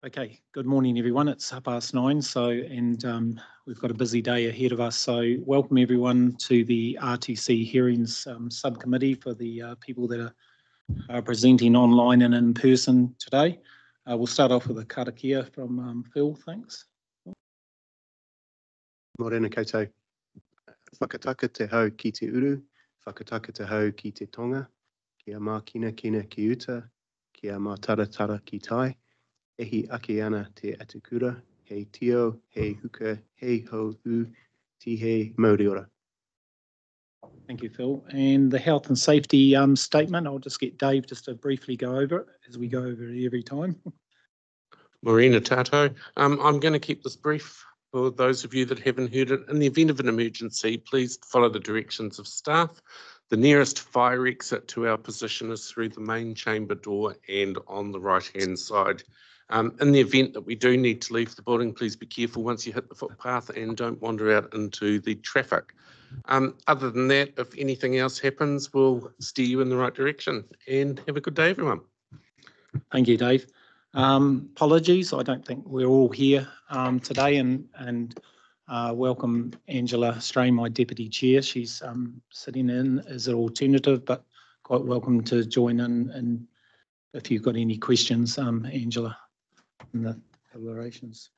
Okay, good morning everyone. It's 9:30, we've got a busy day ahead of us. So welcome everyone to the RTC hearings subcommittee for the people that are presenting online and in person today. We'll start off with a karakia from Phil, thanks. Morena koutou. Whakataka te hau ki te uru, whakataka te hau ki te tonga, kia mākina kina ki uta, kia mātaratara ki tai, ehi ake ana te atukura, hei tio, hei huka, hei ho hu, tihei mauriora. Thank you, Phil. And the health and safety statement, I'll just get Dave just to briefly go over it as we go over it every time. Morena tātou. I'm going to keep this brief. For those of you that haven't heard it, in the event of an emergency, please follow the directions of staff. The nearest fire exit to our position is through the main chamber door and on the right-hand side. In the event that we do need to leave the building, please be careful once you hit the footpath and don't wander out into the traffic. Other than that, if anything else happens, we'll steer you in the right direction. And have a good day, everyone. Thank you, Dave. Apologies, I don't think we're all here today, and welcome Angela Strain, my Deputy Chair. She's sitting in as an alternative, but quite welcome to join in and if you've got any questions, Angela, in the deliberations.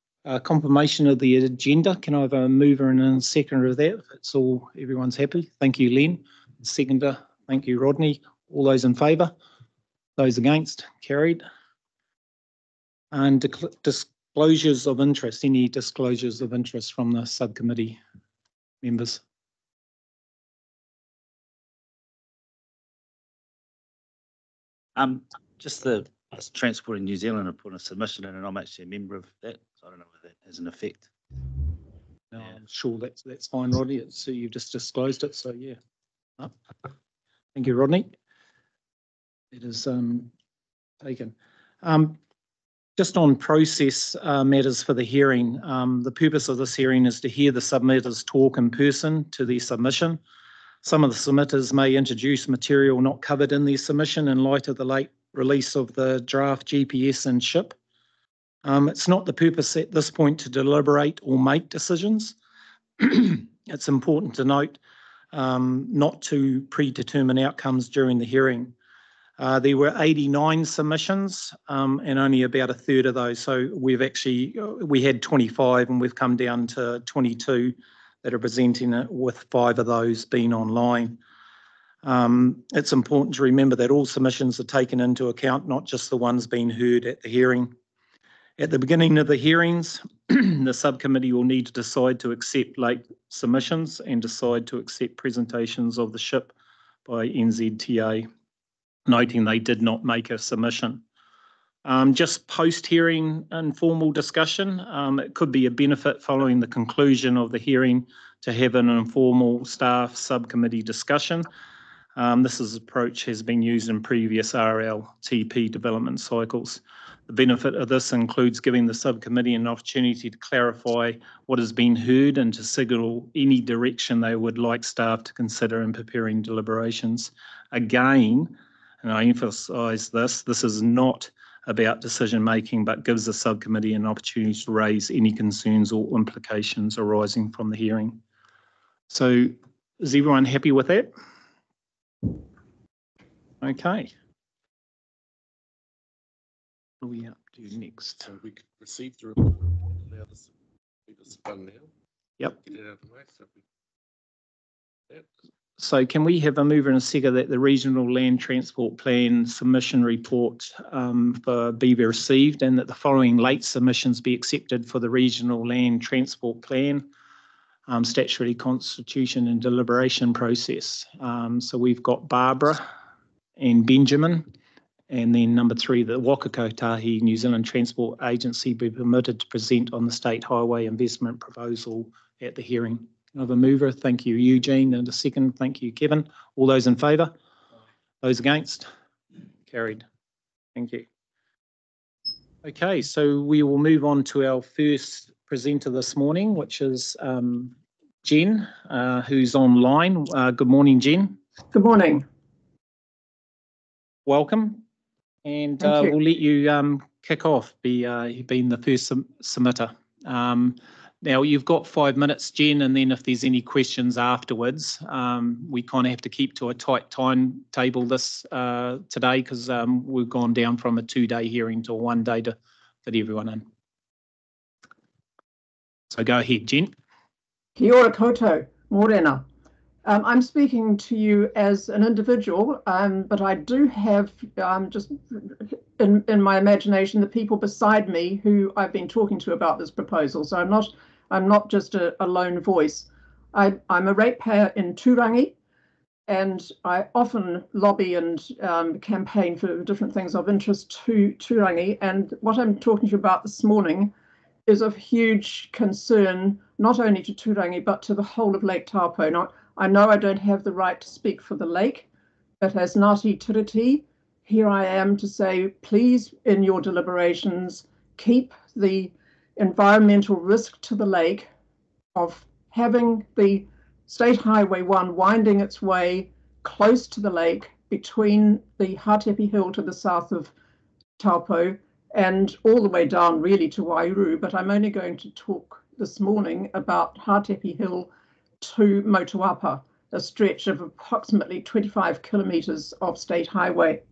Confirmation of the agenda. Can I have a mover and a seconder of that? If it's all, everyone's happy. Thank you, Len. Seconder, thank you, Rodney. All those in favour? Those against? Carried. And disclosures of interest, any disclosures of interest from the subcommittee members? Just the Transport in New Zealand have put a submission in, and I'm actually a member of that, so I don't know whether that has an effect. No, yeah. I'm sure that's fine, Rodney. So you've just disclosed it, so yeah. Oh. Thank you, Rodney. It is taken. Just on process matters for the hearing, the purpose of this hearing is to hear the submitters talk in person to their submission. Some of the submitters may introduce material not covered in their submission in light of the late release of the draft GPS and SHIP. It's not the purpose at this point to deliberate or make decisions. It's important to note not to predetermine outcomes during the hearing. There were 89 submissions and only about a third of those. So we had 25 and we've come down to 22 that are presenting it, with 5 of those being online. It's important to remember that all submissions are taken into account, not just the ones being heard at the hearing. At the beginning of the hearings, the subcommittee will need to decide to accept late submissions and decide to accept presentations of the SHIP by NZTA, noting they did not make a submission. Just post-hearing informal discussion, it could be a benefit following the conclusion of the hearing to have an informal staff subcommittee discussion. This approach has been used in previous RLTP development cycles. The benefit of this includes giving the subcommittee an opportunity to clarify what has been heard and to signal any direction they would like staff to consider in preparing deliberations. Again, and I emphasise this is not about decision making, but gives the subcommittee an opportunity to raise any concerns or implications arising from the hearing. So is everyone happy with that? Okay. What are we up to next? So we could receive the report. Allow this to be done now. Yep. Get it out of the way. So can we have a mover and a seconder that the Regional Land Transport Plan submission report be received, and that the following late submissions be accepted for the Regional Land Transport Plan statutory constitution and deliberation process. So we've got Barbara and Benjamin, and then number 3, the Waikato New Zealand Transport Agency be permitted to present on the State Highway Investment Proposal at the hearing. I have a mover, thank you, Eugene, and a second, thank you, Kevin. All those in favour? Those against? Carried. Thank you. Okay, so we will move on to our first presenter this morning, which is Jen, who's online. Good morning, Jen. Good morning. Welcome. And we'll let you kick off, being the first submitter. Now, you've got 5 minutes, Jen, and then if there's any questions afterwards, we kind of have to keep to a tight timetable this today because we've gone down from a 2-day hearing to a 1-day to fit everyone in. So go ahead, Jen. Kia ora koutou, morena. I'm speaking to you as an individual, but I do have just in my imagination the people beside me who I've been talking to about this proposal. So I'm not just a lone voice. I'm a ratepayer in Turangi, and I often lobby and campaign for different things of interest to Turangi. And what I'm talking to you about this morning is of huge concern, not only to Turangi, but to the whole of Lake Taupo. Now, I know I don't have the right to speak for the lake, but as Ngāti Tiriti, here I am to say, please, in your deliberations, keep the environmental risk to the lake of having the State Highway 1 winding its way close to the lake between the Hatepi Hill to the south of Taupo and all the way down really to Wairau, but I'm only going to talk this morning about Hatepi Hill to Motuapa, a stretch of approximately 25 kilometres of state highway.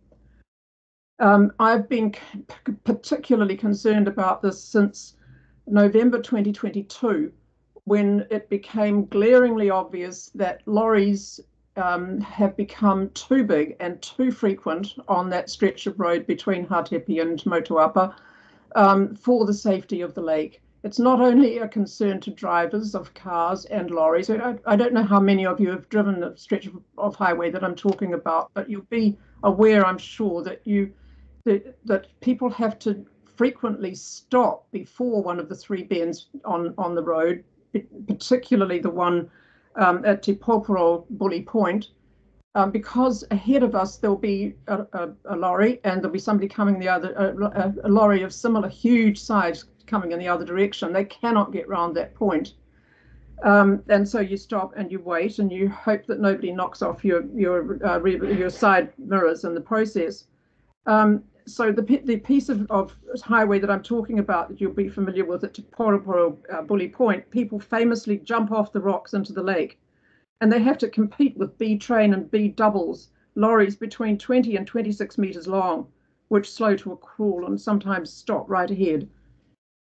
I've been particularly concerned about this since November 2022, when it became glaringly obvious that lorries have become too big and too frequent on that stretch of road between Hatepi and Motuapa for the safety of the lake. It's not only a concern to drivers of cars and lorries. I don't know how many of you have driven the stretch of highway that I'm talking about, but you'll be aware, I'm sure, that that people have to frequently stop before one of the 3 bends on the road, particularly the one at Te Poporo Bully Point, because ahead of us there'll be a lorry and there'll be somebody coming the other, a lorry of similar huge size coming in the other direction. They cannot get round that point. And so you stop and you wait and you hope that nobody knocks off your side mirrors in the process. So the piece of highway that I'm talking about that you'll be familiar with at Te Poporo Bully Point, people famously jump off the rocks into the lake, and they have to compete with B train and B doubles, lorries between 20 and 26 metres long, which slow to a crawl and sometimes stop right ahead.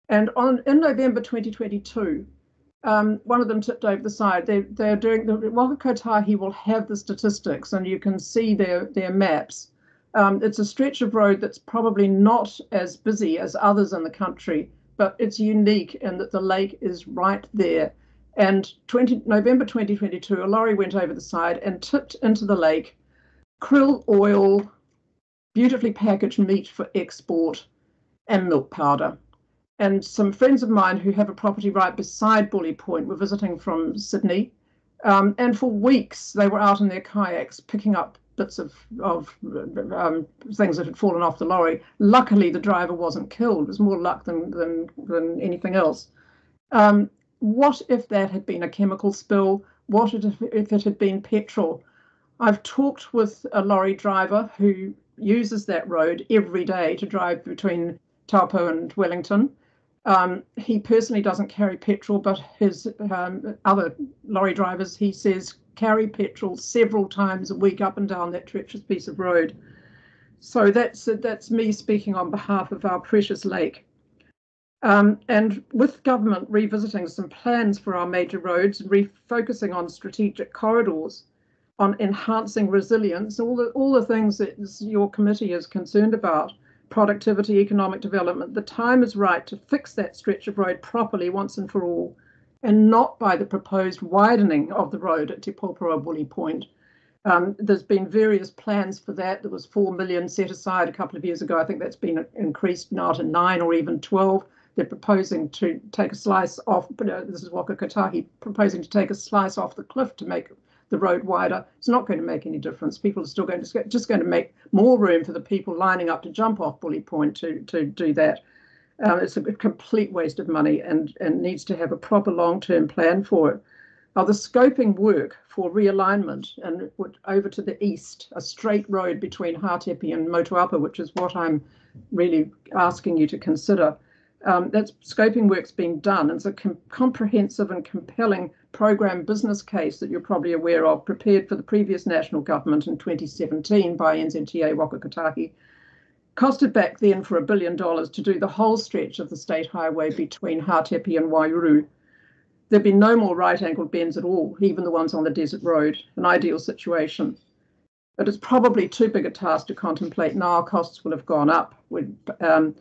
And in November 2022, one of them tipped over the side. They're doing, the Waka Kotahi will have the statistics and you can see their maps. It's a stretch of road that's probably not as busy as others in the country, but it's unique in that the lake is right there. And November 2022, a lorry went over the side and tipped into the lake krill oil, beautifully packaged meat for export, and milk powder. And some friends of mine who have a property right beside Bully Point were visiting from Sydney, and for weeks they were out in their kayaks picking up bits of things that had fallen off the lorry. Luckily, the driver wasn't killed. It was more luck than anything else. What if that had been a chemical spill? What if it had been petrol? I've talked with a lorry driver who uses that road every day to drive between Taupo and Wellington. He personally doesn't carry petrol, but his other lorry drivers, he says, carry petrol several times a week up and down that treacherous piece of road. So that's me speaking on behalf of our precious lake. And with government revisiting some plans for our major roads, refocusing on strategic corridors, on enhancing resilience, all the things that your committee is concerned about, productivity, economic development, the time is right to fix that stretch of road properly once and for all, and not by the proposed widening of the road at Te Poporo Bully Point. There's been various plans for that. There was 4 million set aside a couple of years ago. I think that's been increased now to 9 or even 12. They're proposing to take a slice off, this is Waka Kotahi, proposing to take a slice off the cliff to make the road wider. It's not going to make any difference. People are still just going to make more room for the people lining up to jump off Bully Point to do that. It's a complete waste of money and needs to have a proper long-term plan for it. the scoping work for realignment and over to the east, a straight road between Hātepe and Motuapa, which is what I'm really asking you to consider. That scoping work's being done. It's a comprehensive and compelling program business case that you're probably aware of, prepared for the previous national government in 2017 by NZTA Wakakataki. Costed back then for $1 billion to do the whole stretch of the state highway between Hātepe and Wairuru. There'd be no more right-angled bends at all, even the ones on the desert road, an ideal situation. But it's probably too big a task to contemplate now. Costs will have gone up, and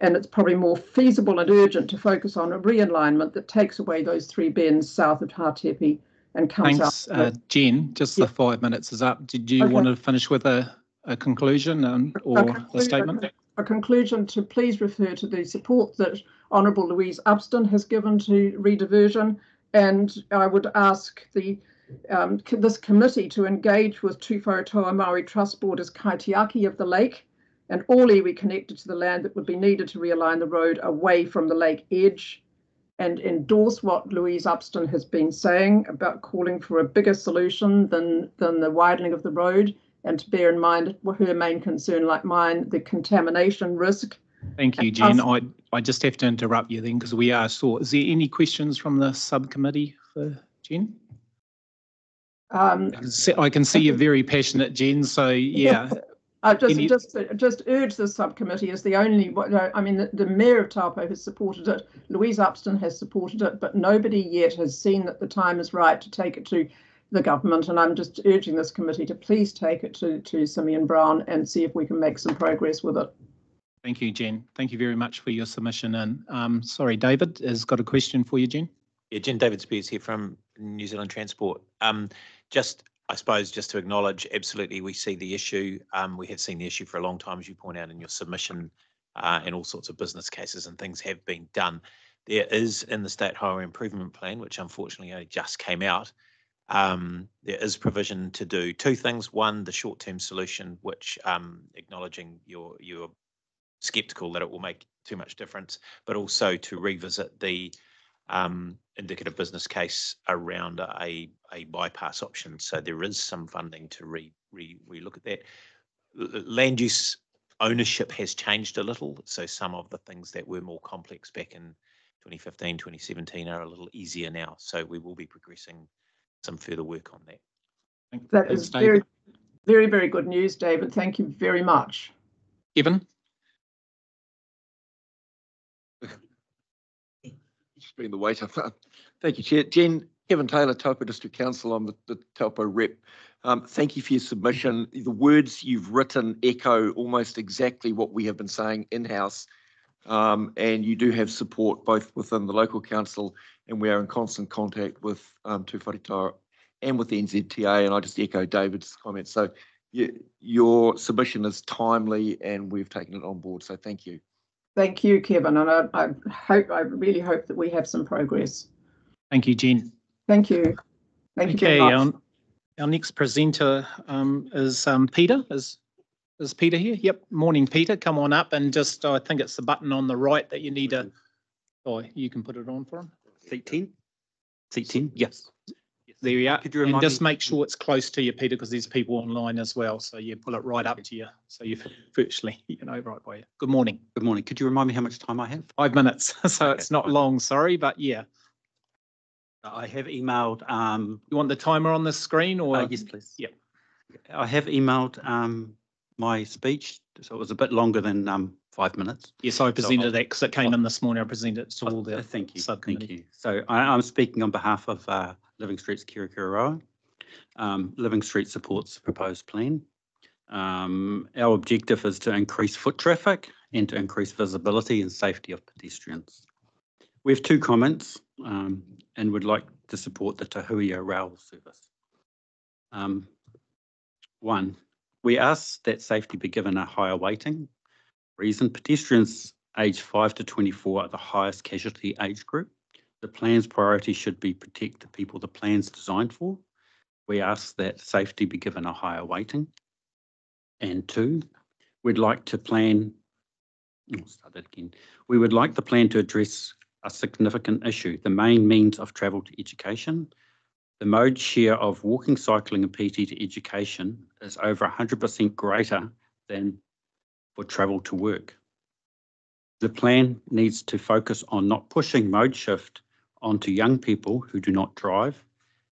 it's probably more feasible and urgent to focus on a realignment that takes away those 3 bends south of Hātepe and comes Thanks, out. Jen. Just the 5 minutes is up. Did you want to finish with a conclusion or a statement? A conclusion to please refer to the support that Honourable Louise Upston has given to rediversion, and I would ask this committee to engage with Tūwharetoa Māori Trust Board as kaitiaki of the lake and all iwi connected to the land that would be needed to realign the road away from the lake edge, and endorse what Louise Upston has been saying about calling for a bigger solution than the widening of the road, and to bear in mind her main concern, like mine, the contamination risk. Thank you, Jen. I just have to interrupt you then because we are short. Is there any questions from the subcommittee for Jen? I can see you're very passionate, Jen, so yeah. I just urge the subcommittee as the only, I mean, the Mayor of Taupo has supported it, Louise Upston has supported it, but nobody yet has seen that the time is right to take it to the government, and I'm just urging this committee to please take it to Simeon Brown and see if we can make some progress with it. Thank you, Jen. Thank you very much for your submission. And sorry, David has got a question for you, Jen. Yeah, Jen, David Spears here from New Zealand Transport. I suppose just to acknowledge, absolutely, we see the issue. We have seen the issue for a long time, as you point out in your submission, and all sorts of business cases and things have been done. There is in the State Highway Improvement Plan, which unfortunately only just came out, there is provision to do 2 things. One, the short-term solution, which acknowledging you're sceptical that it will make too much difference, but also to revisit the indicative business case around a bypass option. So there is some funding to re-look at that. Land use ownership has changed a little. So some of the things that were more complex back in 2015, 2017 are a little easier now. So we will be progressing some further work on that. That is very, very, very good news, David. Thank you very much. Evan? Just being the waiter. Thank you, Chair. Jen, Kevin Taylor, Taupo District Council. I'm the Taupo rep. Thank you for your submission. The words you've written echo almost exactly what we have been saying in-house, and you do have support both within the local council, and we are in constant contact with Tūwharetoa and with the NZTA, and I just echo David's comments. So your submission is timely and we've taken it on board, so thank you. Thank you, Kevin, and I really hope that we have some progress. Thank you, Jen. Thank you. Thank you very much. Our next presenter is Peter. Is Peter here? Yep. Morning, Peter. Come on up and just, I think it's the button on the right that you need to, you can put it on for him. Seat 10? Seat 10? Yes. There you are. Could you remind and just me? make sure it's close to you, Peter, because there's people online as well. So you pull it right up to you. So you're virtually, right by you. Good morning. Good morning. Could you remind me how much time I have? 5 minutes. So Okay, it's not fine. long, sorry, but yeah. I have emailed. You want the timer on the screen or? Yes, please. Yep. I have emailed my speech, so it was a bit longer than 5 minutes. Yes, I presented that because it came in this morning. I presented it to all the Thank you. subcommittee. Thank you. So I'm speaking on behalf of Living Street's Kirikiriroa. Living Street supports the proposed plan. Our objective is to increase foot traffic and to increase visibility and safety of pedestrians. We have 2 comments and would like to support the Tahuia rail service. 1, we ask that safety be given a higher weighting. Reason, pedestrians aged 5 to 24 are the highest casualty age group. The plan's priority should be protect the people the plan's designed for. We ask that safety be given a higher weighting. And 2, we'd like to plan, We would like the plan to address a significant issue, the main means of travel to education. The mode share of walking, cycling and PT to education is over 100% greater than for travel to work. The plan needs to focus on not pushing mode shift onto young people who do not drive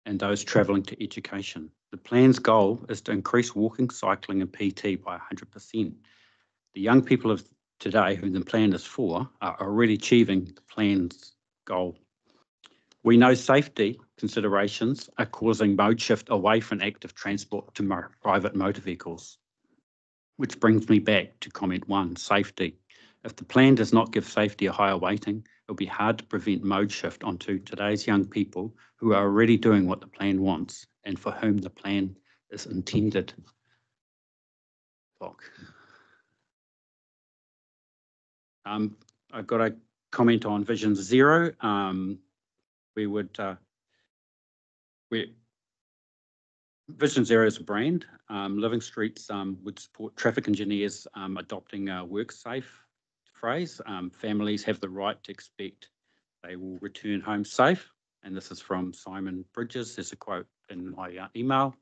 and those travelling to education. The plan's goal is to increase walking, cycling and PT by 100%. The young people of today, who the plan is for, are already achieving the plan's goal. We know safety considerations are causing mode shift away from active transport to private motor vehicles. Which brings me back to comment 1, safety. If the plan does not give safety a higher weighting, it'll be hard to prevent mode shift onto today's young people who are already doing what the plan wants and for whom the plan is intended. I've got a comment on Vision Zero. Vision Zero is a brand. Living Streets would support traffic engineers adopting a work safe phrase. Families have the right to expect they will return home safe. And this is from Simon Bridges. There's a quote in my email.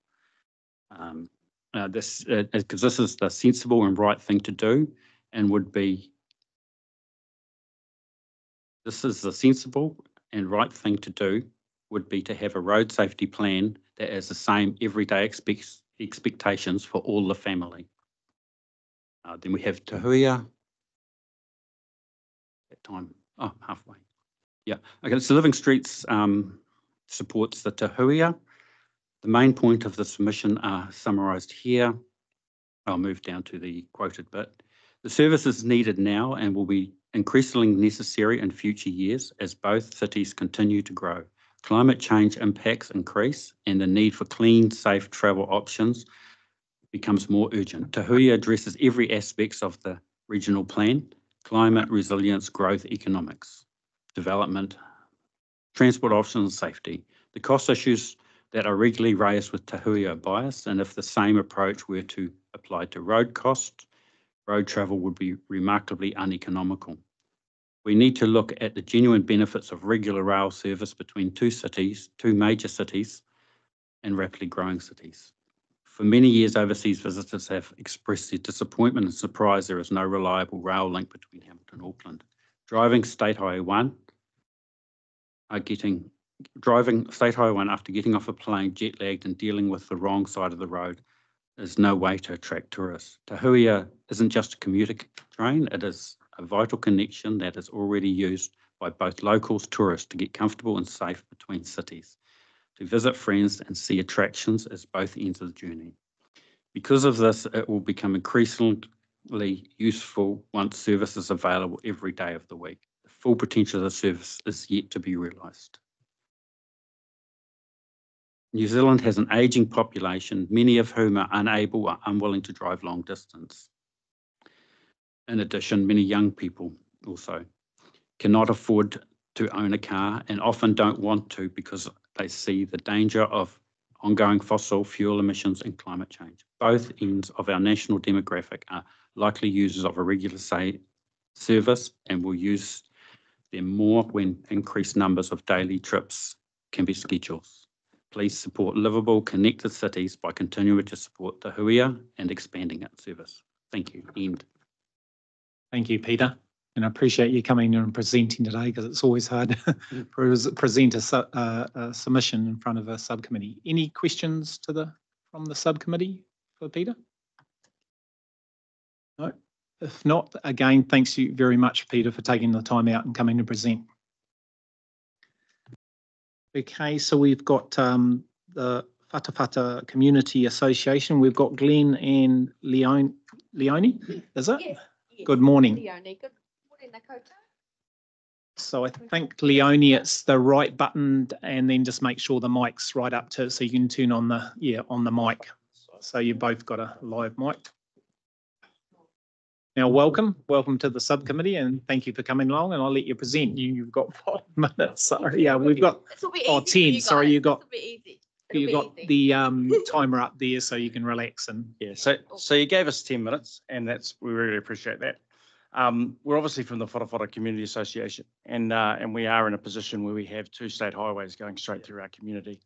Because this is the sensible and right thing to do and would be, this is the sensible and right thing to do would be to have a road safety plan that has the same everyday expectations for all the family. Then we have Tahuia. That time, oh, halfway. Yeah, okay, so Living Streets supports the Tahuia. The main point of the submission are summarised here. I'll move down to the quoted bit. The service is needed now and will be increasingly necessary in future years as both cities continue to grow. Climate change impacts increase and the need for clean, safe travel options becomes more urgent. Tahuia addresses every aspect of the regional plan: climate, resilience, growth, economics, development, transport options, safety. The cost issues that are regularly raised with Tahuia are biased, and if the same approach were to apply to road costs, road travel would be remarkably uneconomical. We need to look at the genuine benefits of regular rail service between two major cities and rapidly growing cities. For many years, overseas visitors have expressed their disappointment and surprise there is no reliable rail link between Hamilton and Auckland. Driving State Highway 1 after getting off a plane, jet lagged and dealing with the wrong side of the road is no way to attract tourists. Tahuia isn't just a commuter train, it is a vital connection that is already used by both locals, tourists to get comfortable and safe between cities, to visit friends and see attractions as both ends of the journey. Because of this, it will become increasingly useful once service is available every day of the week. The full potential of the service is yet to be realised. New Zealand has an ageing population, many of whom are unable or unwilling to drive long distance. In addition, many young people also cannot afford to own a car and often don't want to because they see the danger of ongoing fossil fuel emissions and climate change. Both ends of our national demographic are likely users of a regular service and will use them more when increased numbers of daily trips can be scheduled. Please support livable, connected cities by continuing to support Tahuia and expanding its service. Thank you. End. Thank you, Peter. And I appreciate you coming in and presenting today because it's always hard to present a submission in front of a subcommittee. Any questions from the subcommittee for Peter? No. If not, again, thanks you very much, Peter, for taking the time out and coming to present. Okay, so we've got the Whatawhata Community Association. We've got Glenn and Leone, is it? Yes. Good morning. Leone, good morning, Dakota. So I think, Leone, it's the right button and then just make sure the mic's right up to it so you can turn on the mic. So you've both got a live mic. Now, welcome to the subcommittee and thank you for coming along and I'll let you present. You've got 5 minutes. Sorry, yeah, we've got 10. Sorry, you got the timer up there so you can relax and yeah. So you gave us 10 minutes and we really appreciate that. We're obviously from the Whatawhata Community Association and we are in a position where we have 2 state highways going straight through our community.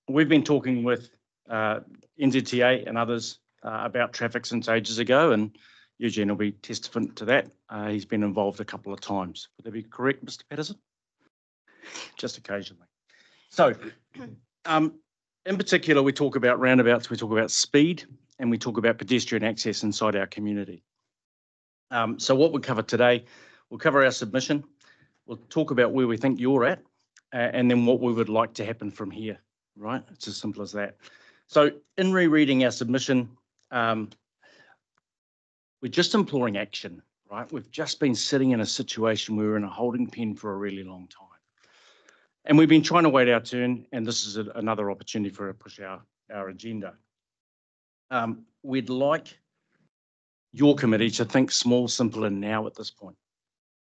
We've been talking with NZTA and others about traffic since ages ago, and Eugene will be testament to that. He's been involved a couple of times. Would that be correct, Mr. Patterson? Just occasionally. So, in particular, we talk about roundabouts, we talk about speed, and we talk about pedestrian access inside our community. So what we'll cover today, we'll cover our submission, we'll talk about where we think you're at, and then what we would like to happen from here, right? It's as simple as that. So in rereading our submission, we're just imploring action, right? We've just been sitting in a situation where we're in a holding pen for a really long time. And we've been trying to wait our turn, and this is another opportunity for us to push our agenda. We'd like your committee to think small, simple, and now at this point.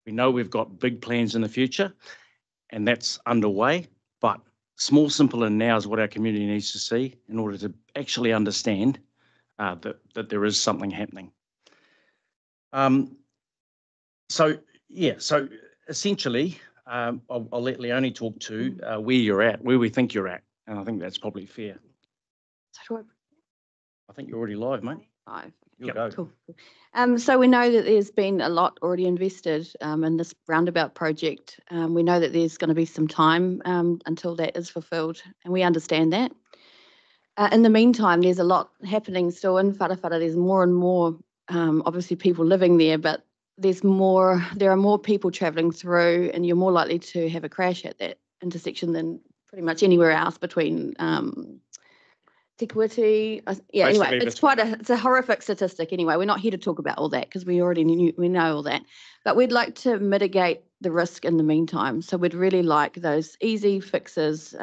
We know we've got big plans in the future, and that's underway, but small, simple, and now is what our community needs to see in order to actually understand that there is something happening. So essentially, I'll let Leonie talk to where you're at, where we think you're at, and I think that's probably fair. I think you're already live, mate. Live. You'll go. Cool. So we know that there's been a lot already invested in this roundabout project. We know that there's going to be some time until that is fulfilled, and we understand that. In the meantime, there's a lot happening still in Whatawhata. There's more and more, obviously, people living there, but there are more people travelling through, and you're more likely to have a crash at that intersection than pretty much anywhere else between Te Kuiti. Yeah, anyway, it's a horrific statistic anyway. We're not here to talk about all that because we know all that. But we'd like to mitigate the risk in the meantime. So we'd really like those easy fixes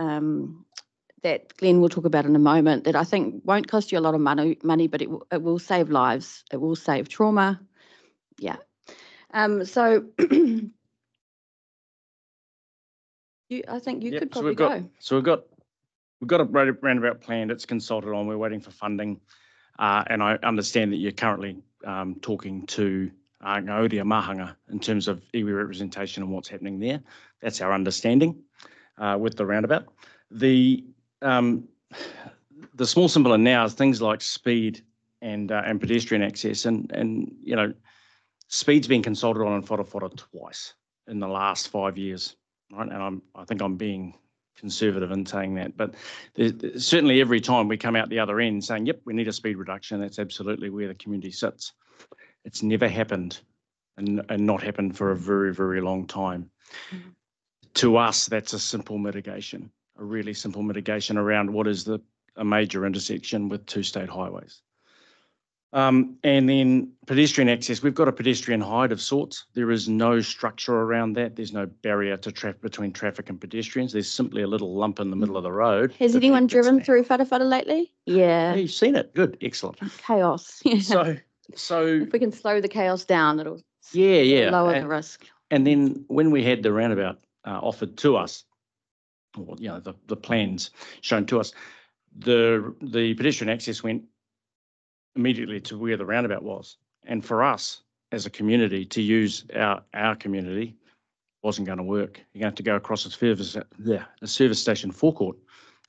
that Glenn will talk about in a moment that I think won't cost you a lot of money, but it will save lives. It will save trauma. Yeah. So I think you could probably go. So we've got a roundabout plan that's consulted on. We're waiting for funding, and I understand that you're currently talking to Ngauria Mahanga in terms of iwi representation and what's happening there. That's our understanding with the roundabout. The small, simple, and now is things like speed and pedestrian access, and you know, speed's been consulted on in Whatawhata twice in the last 5 years, right? And I think I'm being conservative in saying that, but certainly every time we come out the other end saying, yep, we need a speed reduction, that's absolutely where the community sits. It's never happened and not happened for a very, very long time. Mm-hmm. To us, that's a simple mitigation, a really simple mitigation around what is a major intersection with two state highways. And then pedestrian access, we've got a pedestrian hide of sorts. There is no structure around that. There's no barrier to between traffic and pedestrians. There's simply a little lump in the middle of the road. Has anyone driven through Whatawhata lately? Yeah. You've seen it. Good. Excellent. Chaos. Yeah. So if we can slow the chaos down, it'll lower the risk. And then when we had the roundabout offered to us, or you know, the plans shown to us, the pedestrian access went immediately to where the roundabout was. And for us as a community to use our community wasn't going to work. You're going to have to go across a service station forecourt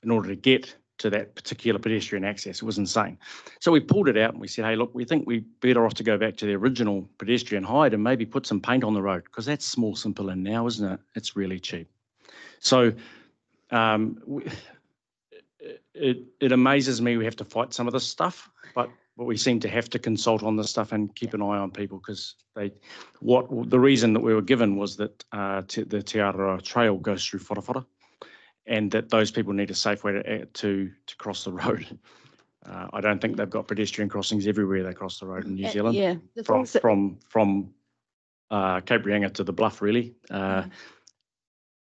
in order to get to that particular pedestrian access. It was insane. So we pulled it out and we said, hey, look, we think we're better off to go back to the original pedestrian hide and maybe put some paint on the road, because that's small, simple, and now, isn't it? It's really cheap. So it amazes me we have to fight some of this stuff, but we seem to have to consult on this stuff and keep an eye on people, because the reason that we were given was that the Te Araroa Trail goes through Whatawhata, and that those people need a safe way to cross the road. I don't think they've got pedestrian crossings everywhere they cross the road in New Zealand. Yeah, from Cape Reinga to the Bluff, really.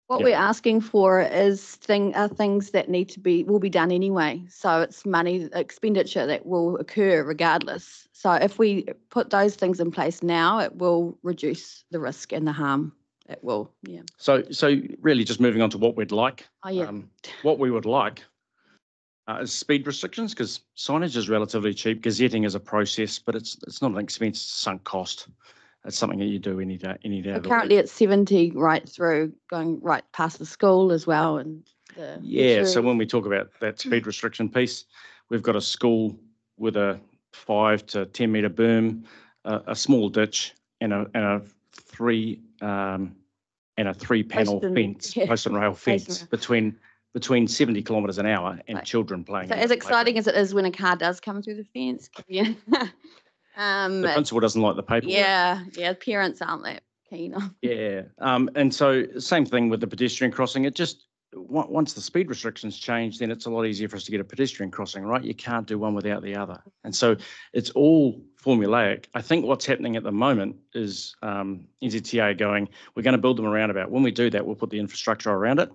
What we're asking for is things that will be done anyway. So it's money, expenditure that will occur regardless. So if we put those things in place now, it will reduce the risk and the harm. It will, yeah. So really just moving on to what we'd like. Oh, yeah. What we would like is speed restrictions, because signage is relatively cheap. Gazetting is a process, but it's not an expense, sunk cost. It's something that you do any day. Currently it's 70 right through, going right past the school as well. And Yeah, so when we talk about that speed restriction piece, we've got a school with a 5 to 10 metre berm, a small ditch, and a three panel fence, post and rail fence between 70 kilometres an hour and Right. children playing. So as exciting as it is when a car does come through the fence, yeah. The principal doesn't like the paperwork. Yeah, parents aren't that keen on. Yeah, and so same thing with the pedestrian crossing. It just, once the speed restrictions change, then it's a lot easier for us to get a pedestrian crossing, right? You can't do one without the other. And so it's all formulaic. I think what's happening at the moment is NZTA going, we're going to build them a roundabout. When we do that, we'll put the infrastructure around it.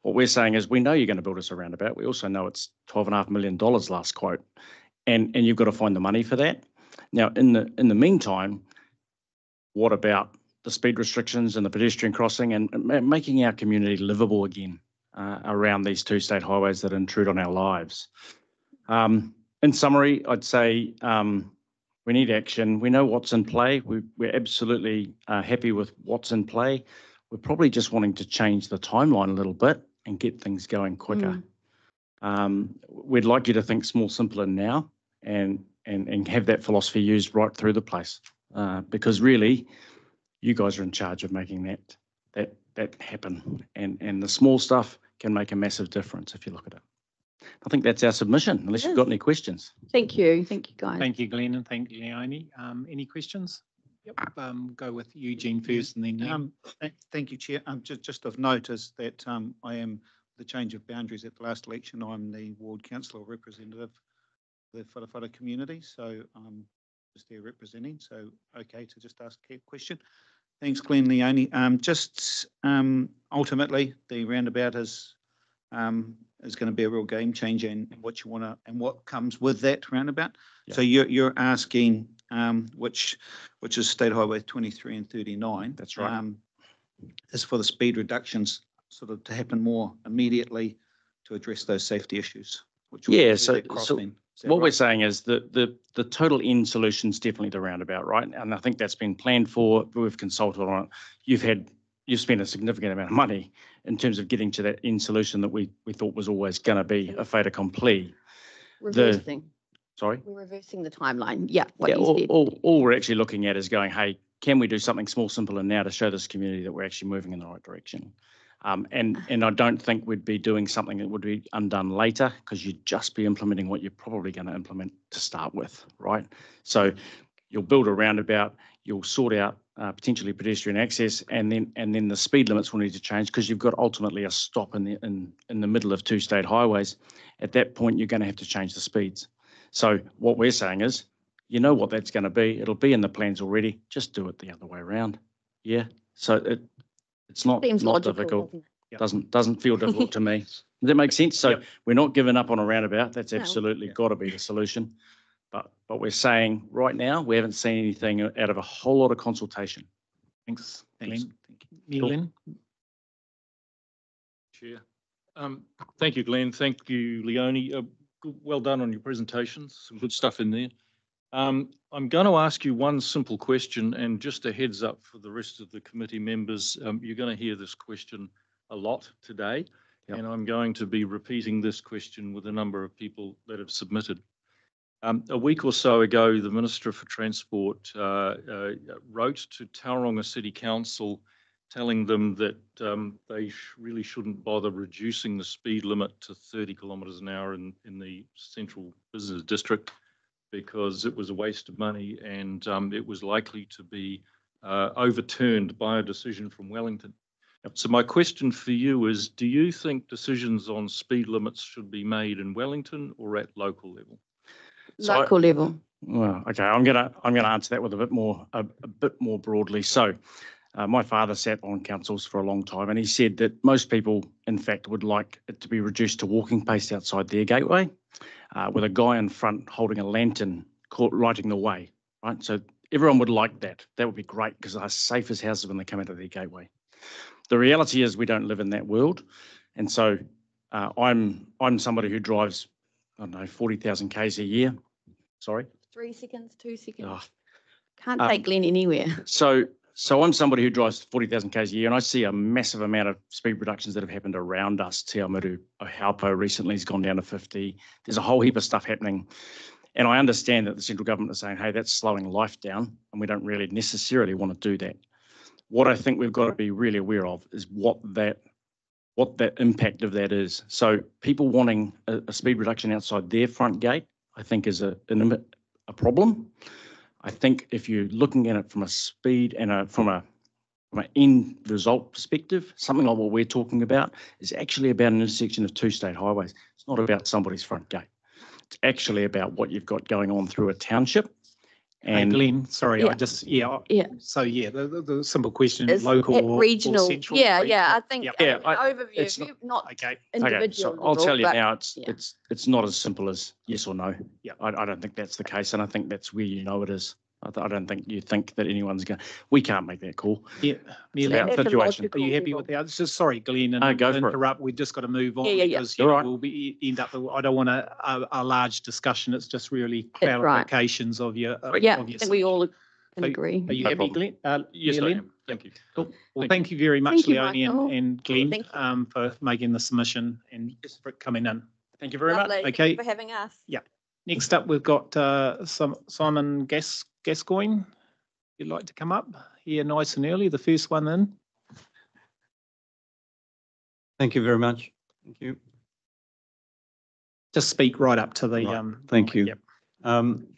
What we're saying is we know you're going to build us a roundabout. We also know it's $12.5 million last quote. And you've got to find the money for that. Now, in the meantime, what about the speed restrictions and the pedestrian crossing and making our community livable again around these two state highways that intrude on our lives? In summary, I'd say we need action. We know what's in play. We're absolutely happy with what's in play. We're probably just wanting to change the timeline a little bit and get things going quicker. We'd like you to think small, simpler now and have that philosophy used right through the place, because really, you guys are in charge of making that happen, and the small stuff can make a massive difference if you look at it. I think that's our submission, unless you've got any questions. Thank you guys. Thank you, Glenn, and thank you, Leonie. Any questions? Yep. Go with Eugene first, and then. Thank you, Chair. Just of note is that I am the change of boundaries at the last election. I'm the ward councillor representative of the Whatawhata community, so I'm just there representing. So okay to just ask a question. Thanks, Glenn, Leonie. Ultimately, the roundabout is going to be a real game changer in what you want to and what comes with that roundabout. Yeah. So you're asking which is State Highway 23 and 39. That's right. Is for the speed reductions sort of to happen more immediately to address those safety issues. Yeah. So what we're saying is that the total end solution is definitely the roundabout, right? And I think that's been planned for. We've consulted on it. You've spent a significant amount of money in terms of getting to that end solution that we thought was always going to be a fait accompli. Reversing. Sorry? We're reversing the timeline. Yeah. All we're actually looking at is going, hey, can we do something small, simple, and now to show this community that we're actually moving in the right direction? And I don't think we'd be doing something that would be undone later, because you'd just be implementing what you're probably going to implement to start with, right? So you'll build a roundabout, you'll sort out potentially pedestrian access, and then the speed limits will need to change, because you've got ultimately a stop in the middle of two state highways. At that point, you're going to have to change the speeds. So what we're saying is, you know what that's going to be. It'll be in the plans already. Just do it the other way around. Yeah. So it's not difficult. Doesn't feel difficult to me. Does that make sense? So we're not giving up on a roundabout. That's absolutely got to be the solution. But we're saying right now we haven't seen anything out of a whole lot of consultation. Thanks, Glenn. Glenn. Chair. Thank you, Glenn. Thank you, Leonie. Well done on your presentations. Some good stuff in there. I'm going to ask you one simple question, and just a heads up for the rest of the committee members, you're going to hear this question a lot today, and I'm going to be repeating this question with a number of people that have submitted. A week or so ago, the Minister for Transport wrote to Tauranga City Council telling them that they really shouldn't bother reducing the speed limit to 30 kilometres an hour in the central business district, because it was a waste of money and it was likely to be overturned by a decision from Wellington. So my question for you is, do you think decisions on speed limits should be made in Wellington or at local level? Local level. Well, okay, I'm gonna answer that with a bit more broadly. So my father sat on councils for a long time, and he said that most people, in fact, would like it to be reduced to walking pace outside their gateway, with a guy in front holding a lantern lighting the way, right? So everyone would like that. That would be great, because they're safe as houses when they come out of their gateway. The reality is we don't live in that world. And so I'm somebody who drives, I don't know, 40,000 Ks a year. Sorry? 3 seconds, 2 seconds. Can't take Glenn anywhere. So So I'm somebody who drives 40,000 k's a year, and I see a massive amount of speed reductions that have happened around us. Te Awamutu, Ohaupo recently has gone down to 50. There's a whole heap of stuff happening. And I understand that the central government is saying, hey, that's slowing life down, and we don't really necessarily want to do that. What I think we've got to be really aware of is what that impact of that is. So people wanting a speed reduction outside their front gate, I think is a problem. I think if you're looking at it from a speed and from an end result perspective, something like what we're talking about is actually about an intersection of two state highways. It's not about somebody's front gate. It's actually about what you've got going on through a township. And Glenn, sorry, Yeah. I just, So the simple question, Is local it or regional? central? Yeah, I think Yeah. it's overview, not Okay. individual. so I'll tell you but- now, yeah. it's not as simple as yes or no. Yeah. I don't think that's the case, and I think that's where it is. I don't think you think that anyone's going. We can't make that call. Yeah, It's Mia, about That's a situation. are you happy with the answers? Sorry, Glenn, and go for it. interrupt. We've just got to move on Yeah. because You're right. we'll be end up. I don't want a large discussion. It's just really That's right. clarifications of your. Yeah, of I your think we all can Are- agree. Are you No happy, problem. Glenn? Yes, I Lynn? am. Thank you. Cool. Well, Thank you. thank you very much, Thank you, Leonie Michael. and Glenn, Thank you. for making the submission and for coming in. Thank you very much. Lovely. Okay. Thank you for having us. Next up, we've got Simon Gascoigne. If you'd like to come up here nice and early, the first one in. Thank you very much. Thank you. Just speak right up to the. Right. Thank you. Yep.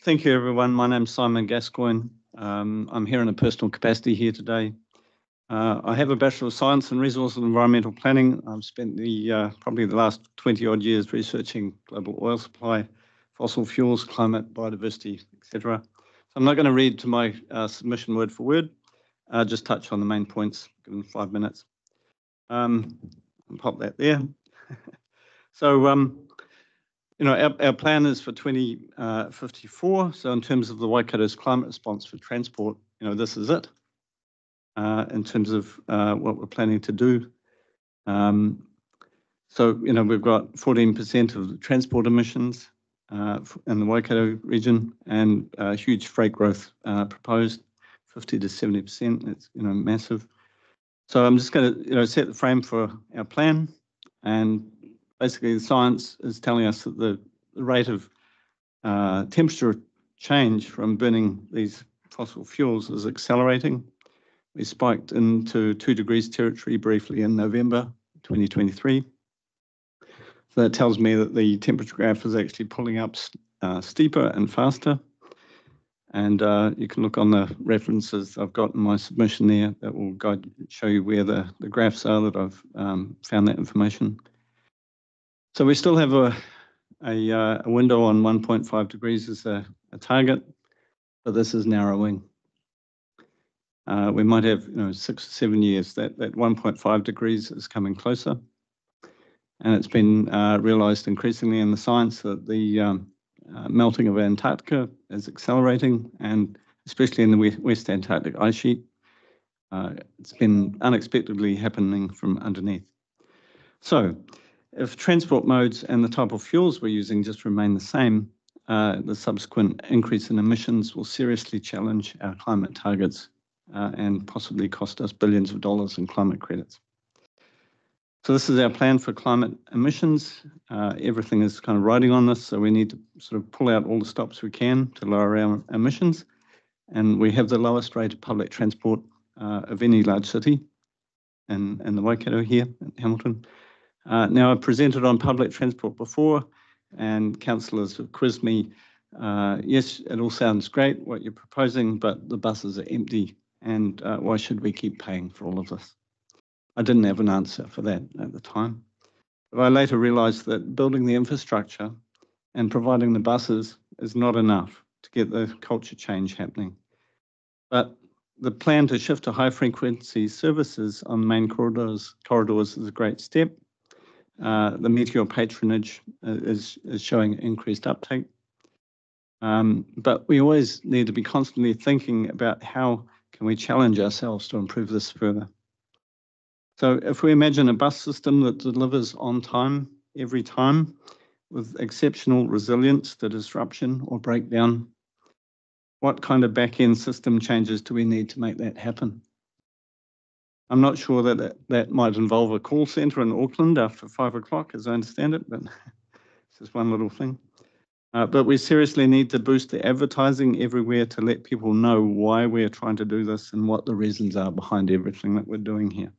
Thank you, everyone. My name's Simon Gascoigne. I'm here in a personal capacity here today. I have a Bachelor of Science in Resource and Environmental Planning. I've spent probably the last 20 odd years researching global oil supply, fossil fuels, climate, biodiversity, etc. So I'm not going to read to my submission word for word. Just touch on the main points, given 5 minutes. I'll pop that there. So, our plan is for 2054. So in terms of the Waikato's climate response for transport, this is it. In terms of what we're planning to do. So, we've got 14% of the transport emissions in the Waikato region and huge freight growth proposed, 50 to 70%. It's, massive. So I'm just going to, set the frame for our plan. And basically the science is telling us that the rate of temperature change from burning these fossil fuels is accelerating. We spiked into 2 degrees territory briefly in November 2023. So that tells me that the temperature graph is actually pulling up steeper and faster. And you can look on the references I've got in my submission there that will show you where the graphs are that I've found that information. So we still have a window on 1.5 degrees as a target, but this is narrowing. We might have 6 or 7 years that 1.5 degrees is coming closer. And it's been realized increasingly in the science that the melting of Antarctica is accelerating, and especially in the West Antarctic ice sheet. It's been unexpectedly happening from underneath. So if transport modes and the type of fuels we're using just remain the same, the subsequent increase in emissions will seriously challenge our climate targets and possibly cost us billions of dollars in climate credits. So this is our plan for climate emissions. Everything is kind of riding on this, so we need to sort of pull out all the stops we can to lower our emissions. And we have the lowest rate of public transport of any large city in the Waikato here in Hamilton. Now, I've presented on public transport before, and councillors have quizzed me. Yes, it all sounds great, what you're proposing, but the buses are empty, and why should we keep paying for all of this? I didn't have an answer for that at the time. But I later realised that building the infrastructure and providing the buses is not enough to get the culture change happening. But the plan to shift to high-frequency services on main corridors is a great step. The Meteor patronage is showing increased uptake. But we always need to be constantly thinking about how can we challenge ourselves to improve this further. So if we imagine a bus system that delivers on time, every time, with exceptional resilience to disruption or breakdown, what kind of back-end system changes do we need to make that happen? I'm not sure that might involve a call centre in Auckland after 5 o'clock, as I understand it, but it's just one little thing. But we seriously need to boost the advertising everywhere to let people know why we're trying to do this and what the reasons are behind everything that we're doing here.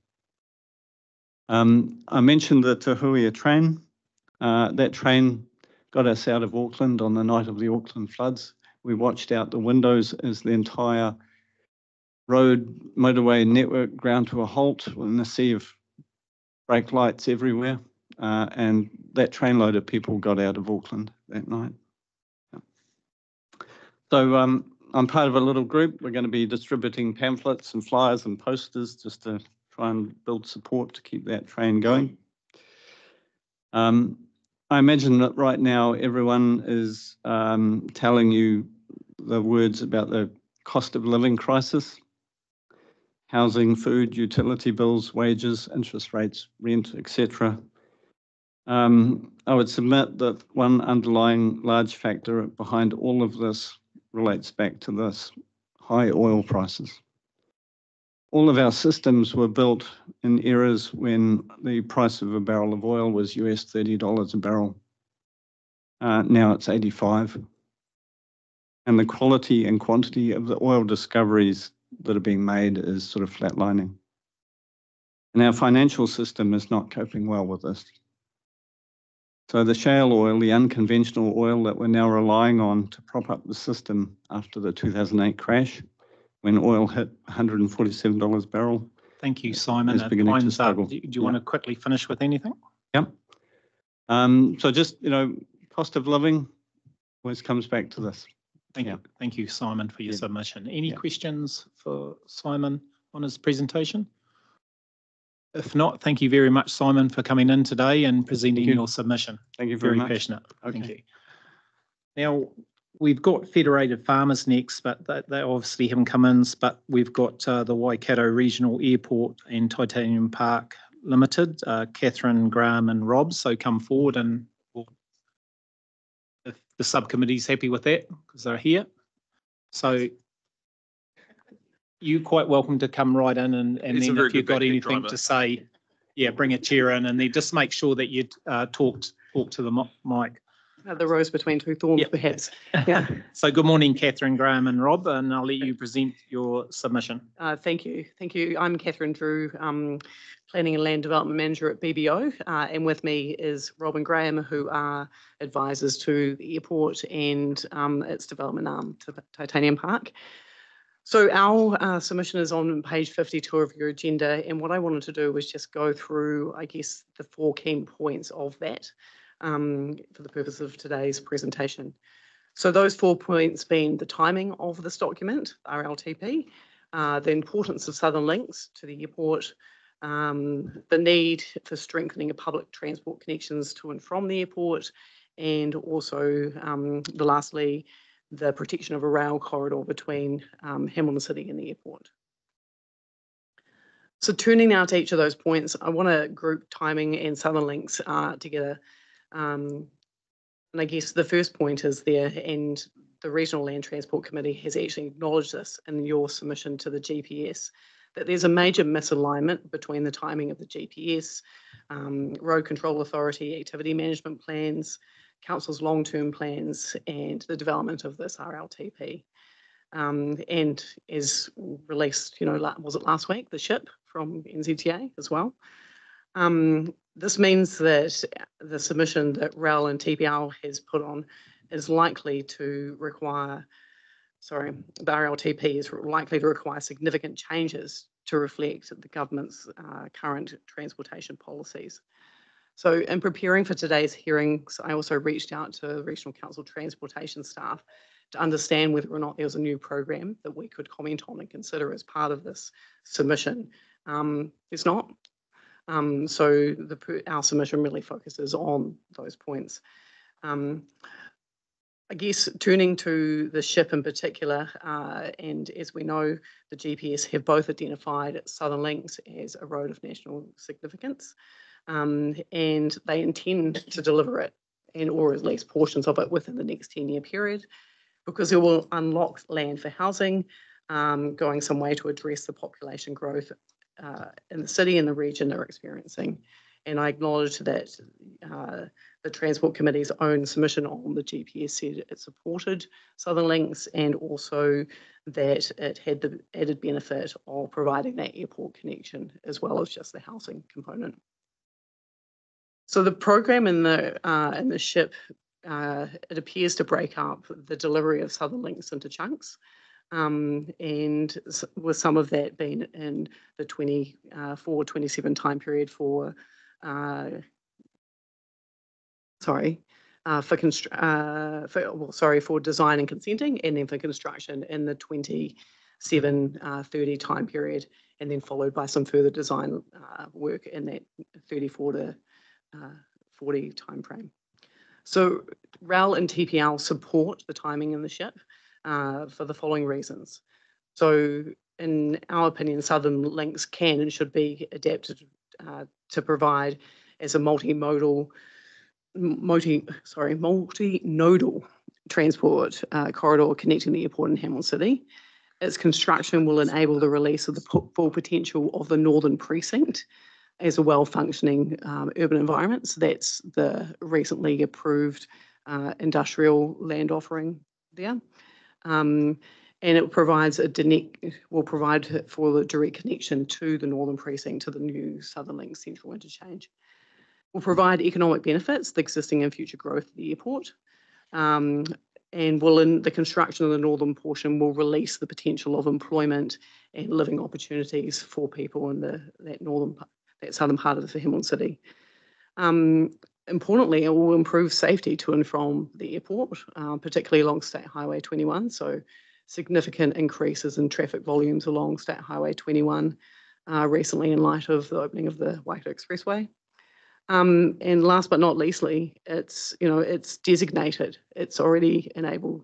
I mentioned the Te Huia train. That train got us out of Auckland on the night of the Auckland floods. We watched out the windows as the entire road motorway network ground to a halt in a sea of brake lights everywhere. And that trainload of people got out of Auckland that night. So I'm part of a little group. We're going to be distributing pamphlets and flyers and posters just to try and build support to keep that train going. I imagine that right now everyone is telling you the words about the cost of living crisis, housing, food, utility bills, wages, interest rates, rent, etc. I would submit that one underlying large factor behind all of this relates back to this: high oil prices. All of our systems were built in eras when the price of a barrel of oil was US $30 a barrel. Now it's 85. And the quality and quantity of the oil discoveries that are being made is sort of flatlining. And our financial system is not coping well with this. So the shale oil, the unconventional oil that we're now relying on to prop up the system after the 2008 crash, when oil hit $147 a barrel. Thank you, Simon. Is beginning to Time's up. struggle. Do you want to quickly finish with anything? Yep. So just, cost of living always comes back to this. Thank you. Thank you, Simon, for your submission. Any questions for Simon on his presentation? If not, thank you very much, Simon, for coming in today and presenting your submission. Thank you very much. Passionate. Okay. Thank you. Now, we've got Federated Farmers next, but they obviously haven't come in, but we've got the Waikato Regional Airport and Titanium Park Limited, Catherine, Graham and Rob. So come forward, and if the subcommittee's happy with that, because they're here. So you're quite welcome to come right in, and then if you've got anything to say, bring a chair in, and then just make sure that you talk to the mic. The rose between two thorns, perhaps. Yeah. So good morning, Catherine, Graham and Rob, and I'll let you present your submission. Thank you. Thank you. I'm Catherine Drew, Planning and Land Development Manager at BBO, and with me is Rob and Graham, who are advisors to the airport and its development arm to Titanium Park. So our submission is on page 52 of your agenda, and what I wanted to do was just go through, I guess, the 4 key points of that. For the purpose of today's presentation. So those 4 points being the timing of this document, RLTP, the importance of southern links to the airport, the need for strengthening of public transport connections to and from the airport, and also lastly, the protection of a rail corridor between Hamilton City and the airport. So turning now to each of those points, I want to group timing and southern links together. And I guess the first point is there, and the Regional Land Transport Committee has actually acknowledged this in your submission to the GPS, that there's a major misalignment between the timing of the GPS, Road Control Authority activity management plans, Council's long-term plans, and the development of this RLTP. And as released, was it last week, the SHIP from NZTA as well. This means that the submission that REL and TPL has put on is likely to require, the RLTP is likely to require significant changes to reflect the government's current transportation policies. So in preparing for today's hearings, I also reached out to Regional Council transportation staff to understand whether or not there was a new program that we could comment on and consider as part of this submission. There's not. So our submission really focuses on those points. I guess turning to the SHIP in particular, and as we know, the GPS have both identified Southern Links as a road of national significance, and they intend to deliver it, or at least portions of it, within the next 10-year period, because it will unlock land for housing, going some way to address the population growth in the city and the region are experiencing. And I acknowledge that the Transport Committee's own submission on the GPS said it supported Southern Links and also that it had the added benefit of providing that airport connection as well as just the housing component. So the program in the SHIP, it appears to break up the delivery of Southern Links into chunks. And with some of that being in the 24-27 time period for for design and consenting, and then for construction in the 27-30 time period, and then followed by some further design work in that 34 to 40 time frame. So RAL and TPL support the timing in the SHIP for the following reasons. So in our opinion, Southern Links can and should be adapted to provide as a multimodal transport corridor connecting the airport and Hamilton City. Its construction will enable the release of the full potential of the northern precinct as a well-functioning urban environment. So that's the recently approved industrial land offering there. And it provides will provide for the direct connection to the northern precinct to the new Southern Link Central Interchange. Will provide economic benefits, the existing and future growth of the airport, and will, in the construction of the northern portion, will release the potential of employment and living opportunities for people in that southern part of the Hamilton City. Importantly, it will improve safety to and from the airport, particularly along State Highway 21. So significant increases in traffic volumes along State Highway 21 recently in light of the opening of the Waikato Expressway. And last but not leastly, it's designated. It's already enabled.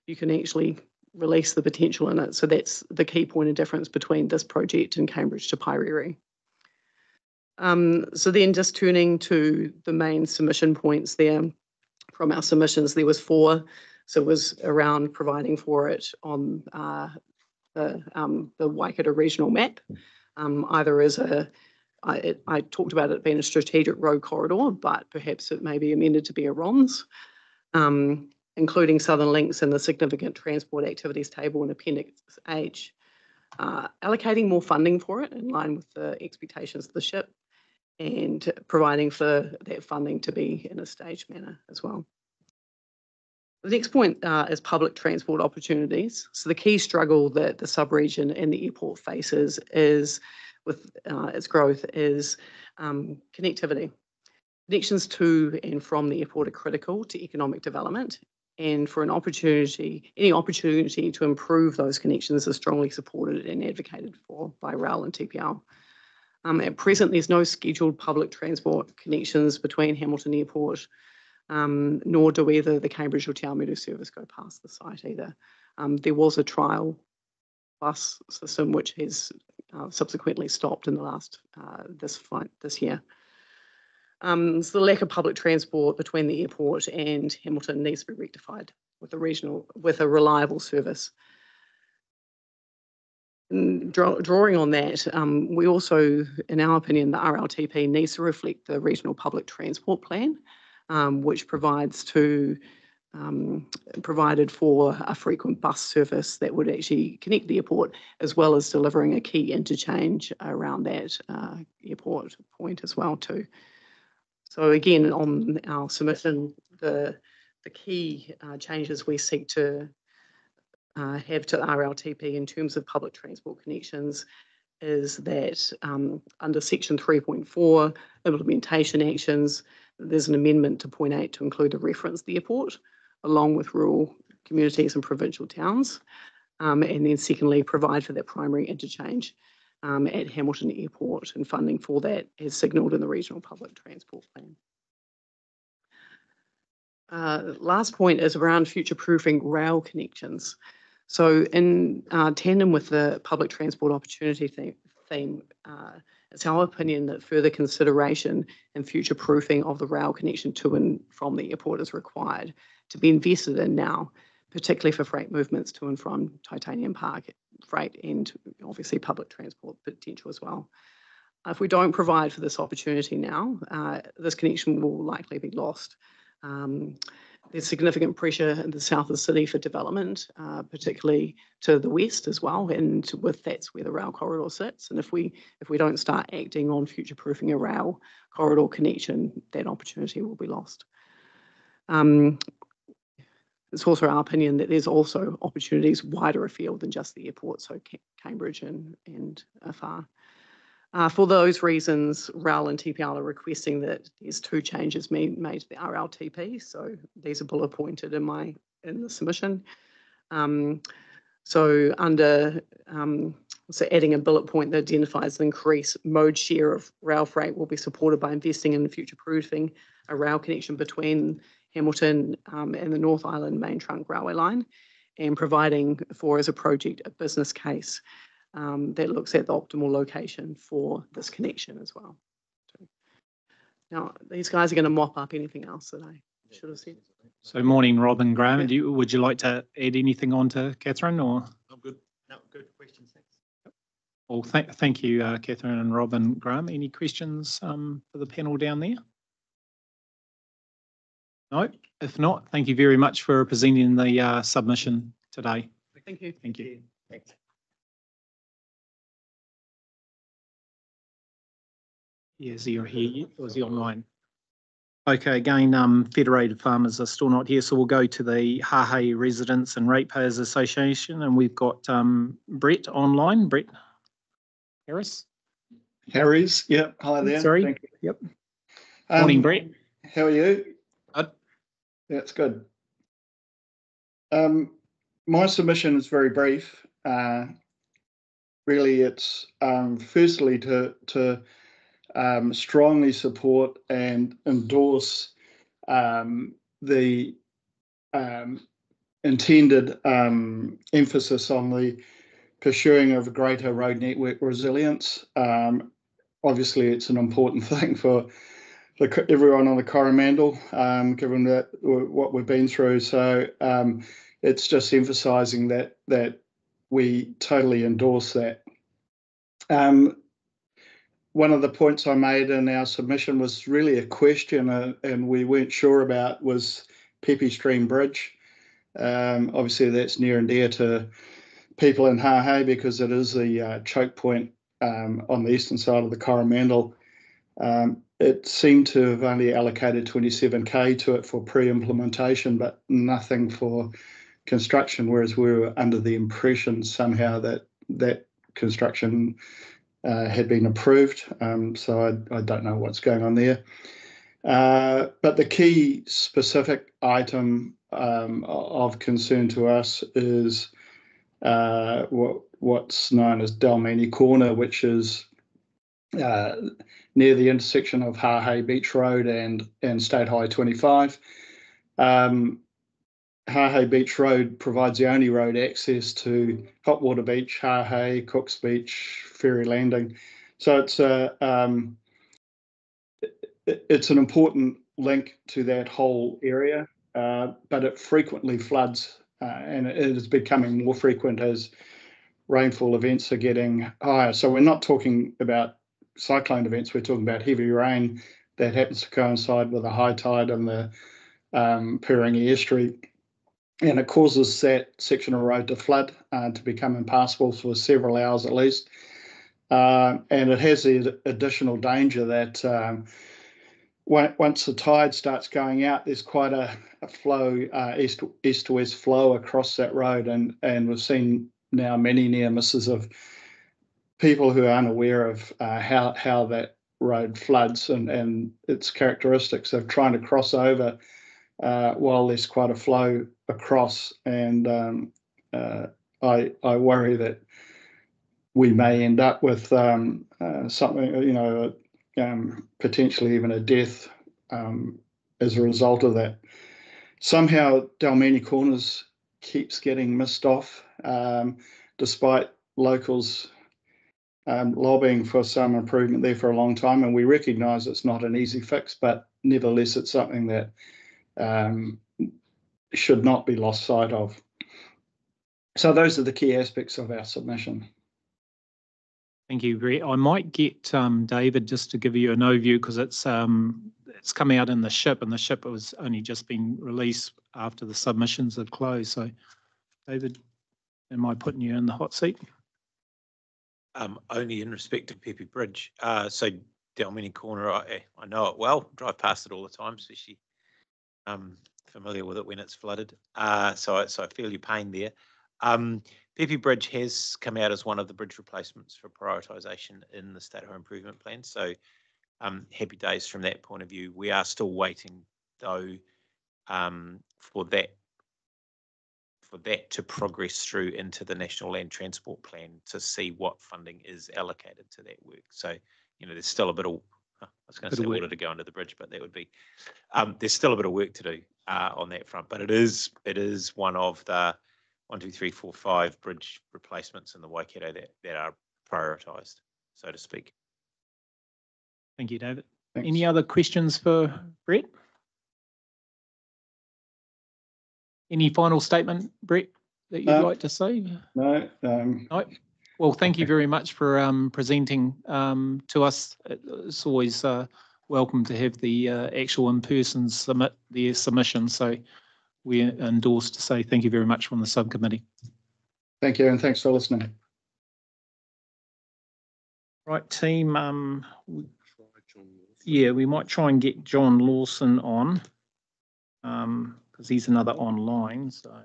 You can actually release the potential in it. So that's the key point of difference between this project and Cambridge to Pairiri. So then just turning to the main submission points there from our submissions, there was 4. So it was around providing for it on the Waikato regional map, either as I talked about it being a strategic road corridor, but perhaps it may be amended to be a RONS, including Southern Links and the significant transport activities table in Appendix H, allocating more funding for it in line with the expectations of the SHIP, and providing for that funding to be in a staged manner as well. The next point is public transport opportunities. So the key struggle that the sub-region and the airport faces is with its growth is connectivity. Connections to and from the airport are critical to economic development, and for any opportunity to improve those connections is strongly supported and advocated for by RAL and TPL. At present, there's no scheduled public transport connections between Hamilton Airport, nor do either the Cambridge or Te Awamutu service go past the site either. There was a trial bus system which has subsequently stopped in the last this year. So the lack of public transport between the airport and Hamilton needs to be rectified with a reliable service. Drawing on that, we also, in our opinion, the RLTP needs to reflect the regional public transport plan, which provided for a frequent bus service that would actually connect the airport, as well as delivering a key interchange around that airport point as well too. So again, on our submission, the key changes we seek to have to RLTP in terms of public transport connections is that under section 3.4, implementation actions, there's an amendment to point 8 to include a reference to the airport, along with rural communities and provincial towns. And then secondly, provide for that primary interchange at Hamilton Airport, and funding for that is signalled in the regional public transport plan. Last point is around future-proofing rail connections. So in tandem with the public transport opportunity theme, it's our opinion that further consideration and future-proofing of the rail connection to and from the airport is required to be invested in now, particularly for freight movements to and from Titanium Park freight and obviously public transport potential as well. If we don't provide for this opportunity now, this connection will likely be lost. There's significant pressure in the south of the city for development, particularly to the west as well, and that's where the rail corridor sits. And if we don't start acting on future-proofing a rail corridor connection, that opportunity will be lost. It's also our opinion that there's also opportunities wider afield than just the airport, so Cambridge and afar. For those reasons, RAL and TPL are requesting that there's 2 changes made to the RLTP. So these are bullet pointed in the submission. So adding a bullet point that identifies the increased mode share of rail freight will be supported by investing in future-proofing a rail connection between Hamilton and the North Island main trunk railway line, and providing for as a project a business case that looks at the optimal location for this connection as well. Now, these guys are going to mop up anything else that I should have said. So morning, Rob and Graham. Would you like to add anything on to Catherine, or? I'm good. No, good questions, thanks. Well, thank you, Catherine and Rob and Graham. Any questions for the panel down there? No? If not, thank you very much for presenting the submission today. Thank you. Thank you. Thanks. Yeah, is he here or is he online? Okay, again, Federated Farmers are still not here, so we'll go to the Hahei Residents and Ratepayers Association, and we've got Brett online. Brett Harris? Harry's, yep. Hi there. Sorry. Thank you. Yep. Morning, Brett. How are you? Good. That's good. My submission is very brief. Really, it's firstly to strongly support and endorse the intended emphasis on the pursuing of greater road network resilience. Obviously, it's an important thing for everyone on the Coromandel, given that what we've been through. So it's just emphasising that we totally endorse that. One of the points I made in our submission was really a question, and we weren't sure about, was Pepe Stream Bridge. Obviously, that's near and dear to people in Hahei because it is the choke point on the eastern side of the Coromandel. It seemed to have only allocated 27K to it for pre-implementation, but nothing for construction, whereas we were under the impression somehow that construction had been approved. So I don't know what's going on there. But the key specific item of concern to us is what's known as Dalmeny Corner, which is near the intersection of Hahei Beach Road and State Highway 25. Hahei Beach Road provides the only road access to Hotwater Beach, Hahei, Cooks Beach, Ferry Landing. So it's an important link to that whole area, but it frequently floods, and it is becoming more frequent as rainfall events are getting higher. So we're not talking about cyclone events, we're talking about heavy rain that happens to coincide with a high tide in the Pirangi estuary. And it causes that section of road to flood, to become impassable for several hours at least. And it has the additional danger that once the tide starts going out, there's quite a flow, east to west flow across that road. And we've seen now many near misses of people who are unaware of how that road floods and its characteristics of trying to cross over while there's quite a flow across. And I worry that we may end up with something, potentially even a death as a result of that. Somehow Dalmeny Corners keeps getting missed off, despite locals lobbying for some improvement there for a long time. And we recognise it's not an easy fix, but nevertheless it's something that should not be lost sight of. So those are the key aspects of our submission. Thank you, Brett. I might get David just to give you an overview because it's come out in the SHIP, and the SHIP was only just been released after the submissions have closed. So, David, am I putting you in the hot seat? Only in respect of Pepe Bridge. So Dalmeny Corner, I know it well. Drive past it all the time, especially familiar with it when it's flooded. So I feel your pain there. Pepe Bridge has come out as one of the bridge replacements for prioritisation in the State Home Improvement Plan. So happy days from that point of view. We are still waiting though for that to progress through into the National Land Transport Plan to see what funding is allocated to that work. So, you know, there's still a bit of, I was going to say water to go under the bridge, but that would be, there's still a bit of work to do on that front. But it is one of the 1, 2, 3, 4, 5 bridge replacements in the Waikato that are prioritised, so to speak. Thank you, David. Thanks. Any other questions for Brett? Any final statement, Brett, that you'd like to say? No. No. Well, thank you very much for presenting to us. It's always welcome to have the actual in-person submit their submission. So we endorse to say thank you very much from the subcommittee. Thank you, and thanks for listening. Right, team. Yeah, we might try and get John Lawson on because he's another online. So,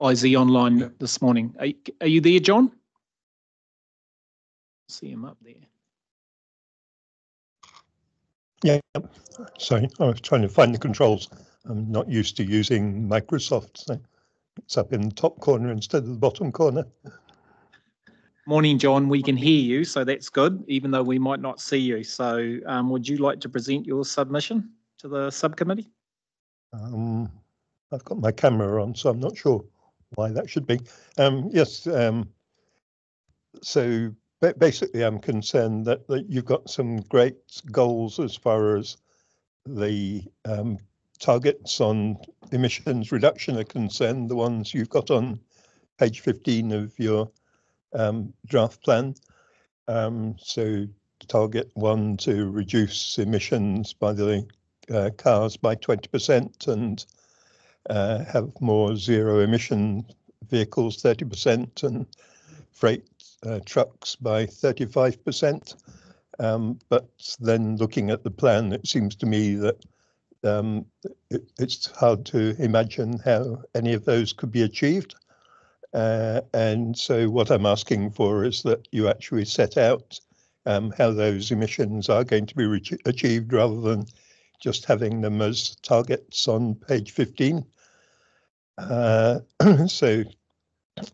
oh, is he online this morning? Are you there, John? See him up there. Yeah, sorry, I was trying to find the controls. I'm not used to using Microsoft, so it's up in the top corner instead of the bottom corner. Morning, John. We can hear you, so that's good, even though we might not see you. So would you like to present your submission to the subcommittee? I've got my camera on, so I'm not sure why that should be. Yes, so basically I'm concerned that you've got some great goals as far as the targets on emissions reduction are concerned, the ones you've got on page 15 of your draft plan. So target 1 to reduce emissions by the cars by 20% and have more zero emission vehicles 30% and freight trucks by 35%. But then looking at the plan, it seems to me that it's hard to imagine how any of those could be achieved. And so what I'm asking for is that you actually set out how those emissions are going to be achieved rather than just having them as targets on page 15. So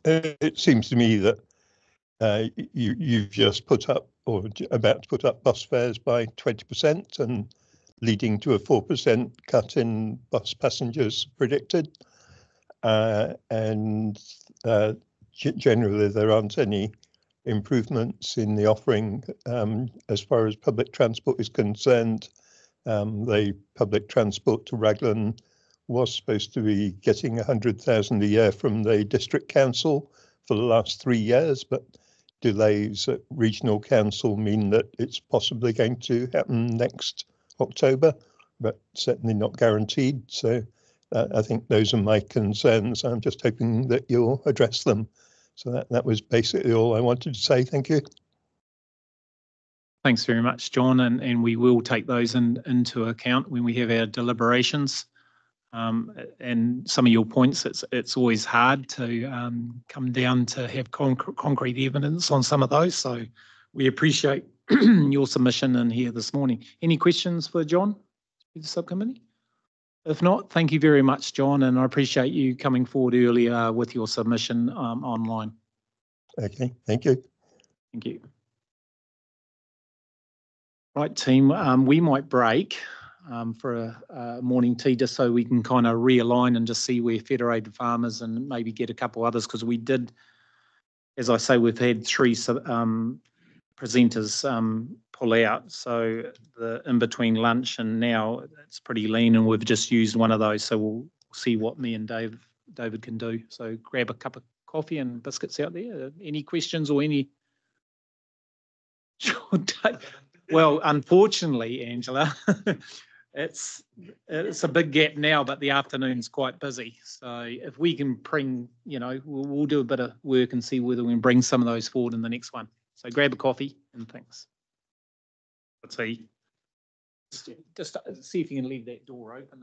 it seems to me that you've just put up or about to put up bus fares by 20% and leading to a 4% cut in bus passengers predicted. And generally there aren't any improvements in the offering as far as public transport is concerned. The public transport to Raglan was supposed to be getting 100,000 a year from the district council for the last 3 years, but delays at regional council mean that it's possibly going to happen next October, but certainly not guaranteed. So I think those are my concerns. I'm just hoping that you'll address them. So that was basically all I wanted to say. Thank you. Thanks very much, John, and we will take those into account when we have our deliberations. And some of your points, it's always hard to come down to have concrete evidence on some of those. So we appreciate your submission in here this morning. Any questions for John, the subcommittee? If not, thank you very much, John, and I appreciate you coming forward earlier with your submission online. Okay, thank you. Thank you. Right, team, we might break for a morning tea just so we can kind of realign and just see where Federated Farmers and maybe get a couple others, because we did, as I say, we've had 3 presenters pull out. So the in between lunch and now it's pretty lean, and we've just used one of those. So we'll see what me and Dave David can do. So grab a cup of coffee and biscuits out there. Any questions or any? Well, unfortunately, Angela, it's a big gap now, but the afternoon's quite busy. So if we can bring, we'll do a bit of work and see whether we can bring some of those forward in the next one. So grab a coffee and things. Let's see. Just see if you can leave that door open.